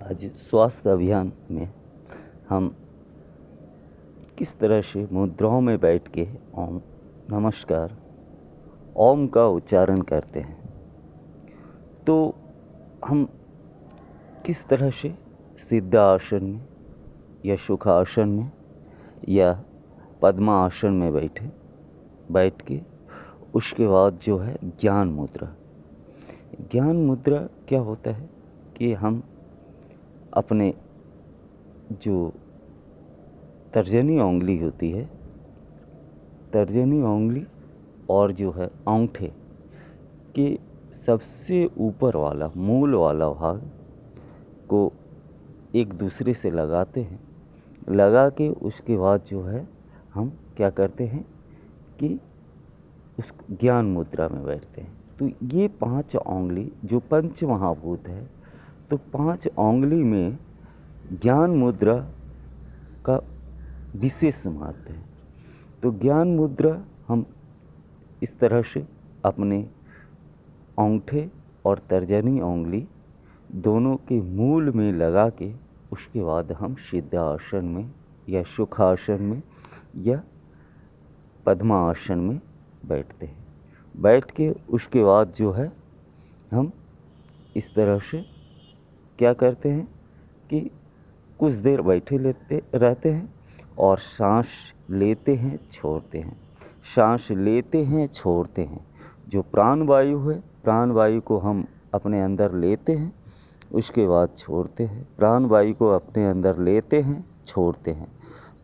आज स्वास्थ्य अभियान में हम किस तरह से मुद्राओं में बैठ के ओम नमस्कार ओम का उच्चारण करते हैं, तो हम किस तरह से सिद्धासन में या सुखासन में या पद्मासन में बैठ के उसके बाद जो है ज्ञान मुद्रा क्या होता है कि हम अपने जो तर्जनी उंगली होती है, तर्जनी उंगली और जो है अंगूठे के सबसे ऊपर वाला मूल वाला भाग को एक दूसरे से लगाते हैं। लगा के उसके बाद जो है हम क्या करते हैं कि उस ज्ञान मुद्रा में बैठते हैं। तो ये 5 उंगली जो पंच महाभूत है, तो 5 उंगली में ज्ञान मुद्रा का विशेष महत्व है। तो ज्ञान मुद्रा हम इस तरह से अपने अंगूठे और तर्जनी उंगली दोनों के मूल में लगा के उसके बाद हम सिद्धासन में या सुखासन में या पद्मासन में बैठते हैं। बैठ के उसके बाद जो है हम इस तरह से क्या करते हैं कि कुछ देर बैठे रहते हैं और सांस लेते हैं, छोड़ते हैं, सांस लेते हैं, छोड़ते हैं। जो प्राणवायु है, प्राणवायु को हम अपने अंदर लेते हैं, उसके बाद छोड़ते हैं। प्राणवायु को अपने अंदर लेते हैं, छोड़ते हैं।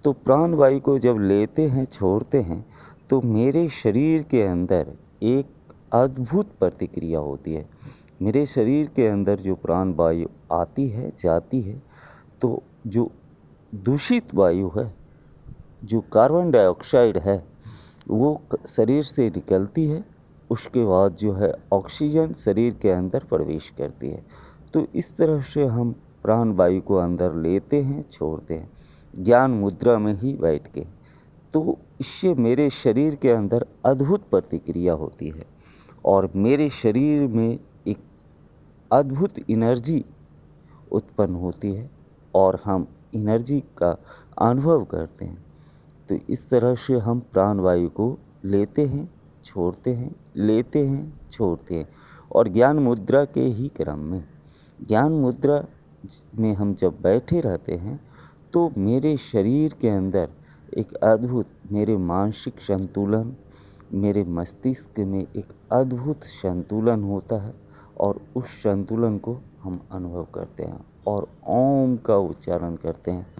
तो प्राणवायु को जब लेते हैं, छोड़ते हैं, तो मेरे शरीर के अंदर एक अद्भुत प्रतिक्रिया होती है। मेरे शरीर के अंदर जो प्राणवायु आती है, जाती है, तो जो दूषित वायु है, जो कार्बन डाइऑक्साइड है, वो शरीर से निकलती है। उसके बाद जो है ऑक्सीजन शरीर के अंदर प्रवेश करती है। तो इस तरह से हम प्राणवायु को अंदर लेते हैं, छोड़ते हैं, ज्ञान मुद्रा में ही बैठ के। तो इससे मेरे शरीर के अंदर अद्भुत प्रतिक्रिया होती है और मेरे शरीर में एक अद्भुत एनर्जी उत्पन्न होती है और हम एनर्जी का अनुभव करते हैं। तो इस तरह से हम प्राणवायु को लेते हैं, छोड़ते हैं, लेते हैं, छोड़ते हैं। और ज्ञान मुद्रा के ही क्रम में, ज्ञान मुद्रा में हम जब बैठे रहते हैं, तो मेरे शरीर के अंदर एक अद्भुत, मेरे मानसिक संतुलन, मेरे मस्तिष्क में एक अद्भुत संतुलन होता है और उस संतुलन को हम अनुभव करते हैं और ओम का उच्चारण करते हैं।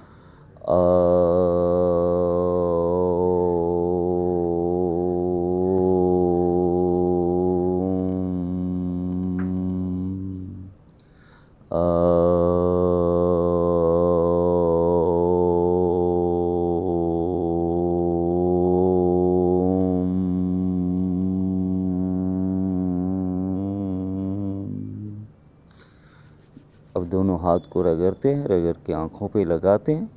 अब दोनों हाथ को रगड़ते हैं, रगड़ के आँखों पे लगाते हैं